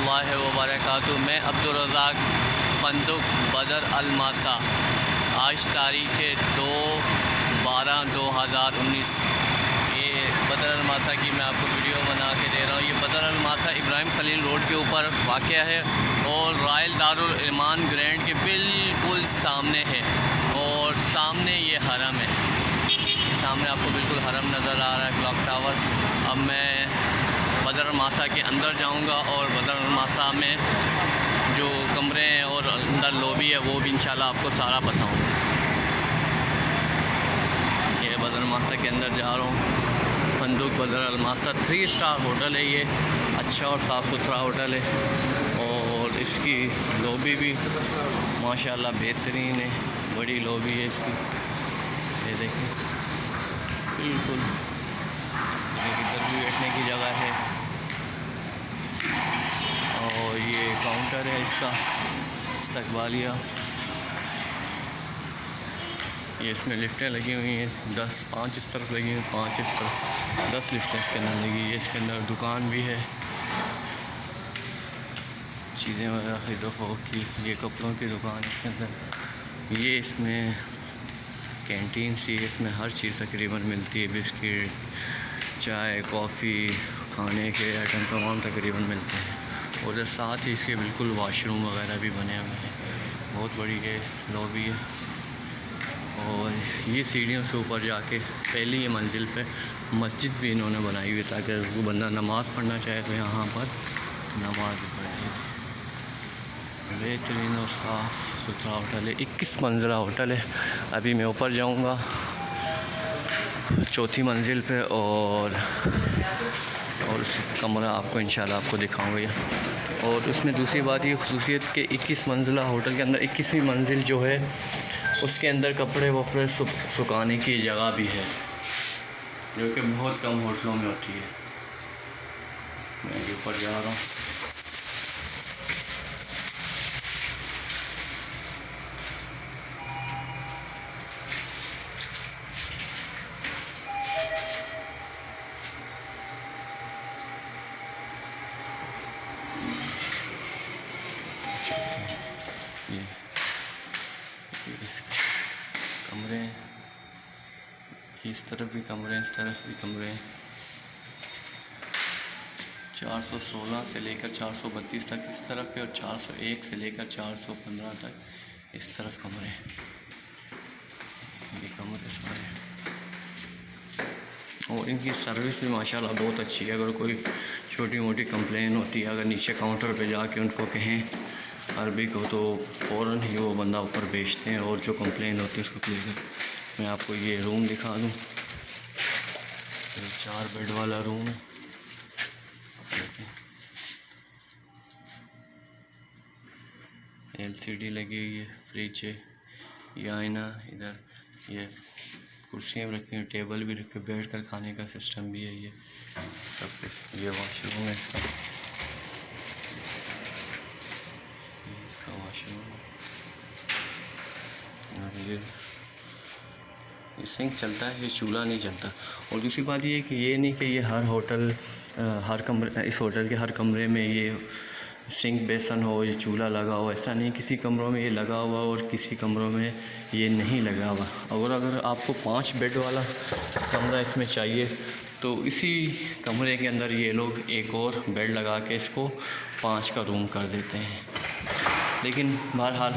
रहमतुल्लाहि व बरकातुहू। मैं अब्दुर्रज़ाक फंदुक बदर अलमासा। आज तारीख़ 2/12/2019। ये बदर अलमासा की मैं आपको वीडियो बना के दे रहा हूँ। ये बदर अलमासा इब्राहिम खलील रोड के ऊपर वाक़या है और रॉयल दारुल ईमान ग्रैंड के बिल्कुल सामने है और सामने ये हरम है। सामने आपको बिल्कुल हरम नज़र आ रहा है, क्लॉक टावर। अब मैं बदर अलमासा के अंदर जाऊंगा और बदर अलमासा में जो कमरे हैं और अंदर लॉबी है वो भी इंशाल्लाह आपको सारा बताऊंगा। ये बदर अलमासा के अंदर जा रहा हूँ। फंदुक बदर अलमासा 3 स्टार होटल है। ये अच्छा और साफ़ सुथरा होटल है और इसकी लॉबी भी माशाल्लाह बेहतरीन है। बड़ी लॉबी है इसकी, ये देखें बिल्कुल। इधर भी बैठने की जगह है और ये काउंटर है इसका इस्तकबालिया। ये इसमें लिफ्टें लगी हुई हैं 5 इस तरफ लगी हुई, 5 इस तरफ, 10 लिफ्टें इसके अंदर लगी है। इसके अंदर दुकान भी है, चीज़ें वगैरह खरीदो फरोख्त की। ये कपड़ों की दुकान है इसके अंदर। ये इसमें कैंटीन सी है, इसमें हर चीज़ तकरीबन मिलती है। बिस्किट, चाय, कॉफ़ी, खाने के आइटम तमाम तकरीबन मिलते हैं। और साथ ही इसके बिल्कुल वाशरूम वगैरह भी बने हुए हैं। बहुत बड़ी ये लॉबी है और ये सीढ़ियों से ऊपर जाके पहली ये मंजिल पे मस्जिद भी इन्होंने बनाई हुई है ताकि वो बंदा नमाज़ पढ़ना चाहे तो यहाँ पर नमाज पढ़े। बेहतरीन और साफ़ सुथरा होटल है। 21 मंजिला होटल है। अभी मैं ऊपर जाऊँगा 4थी मंजिल पे और उस कमरा आपको इंशाल्लाह आपको दिखाऊंगा। और उसमें दूसरी बात ये ख़ुसूसियत कि 21 मंजिला होटल के अंदर 21वीं मंजिल जो है उसके अंदर कपड़े वपड़े सुखाने की जगह भी है, जो कि बहुत कम होटलों में होती है। मैं ऊपर जा रहा हूँ। ये कमरे, इस तरफ भी कमरे, इस तरफ भी कमरे। 416 से लेकर 432 तक इस तरफ है और 401 से लेकर 415 तक इस तरफ कमरे। ये कमरे सारे और इनकी सर्विस भी माशाल्लाह बहुत अच्छी है। अगर कोई छोटी मोटी कंप्लेन होती है, अगर नीचे काउंटर पे जाके उनको कहें अरबी को तो फ़ौरन ही वो बंदा ऊपर भेजते हैं और जो कंप्लेन होती है उसको क्लियर कर। मैं आपको ये रूम दिखा दूँ। 4 बेड वाला रूम है। LCD लगी हुई है, फ्रिज है, ये आईना, इधर ये कुर्सियाँ रखी हैं, टेबल भी रखे, बैठ कर खाने का सिस्टम भी है। ये सब कुछ। ये वॉशरूम है इसका, वॉशरूम। ये सिंक चलता है, ये चूल्हा नहीं चलता। और दूसरी बात ये है कि ये नहीं कि ये हर होटल हर कमरे, इस होटल के हर कमरे में ये सिंक बेसन हो, ये चूल्हा लगा हो, ऐसा नहीं। किसी कमरों में ये लगा हुआ और किसी कमरों में ये नहीं लगा हुआ। और अगर आपको 5 बेड वाला कमरा इसमें चाहिए तो इसी कमरे के अंदर ये लोग एक और बेड लगा के इसको 5 का रूम कर देते हैं। लेकिन बहरहाल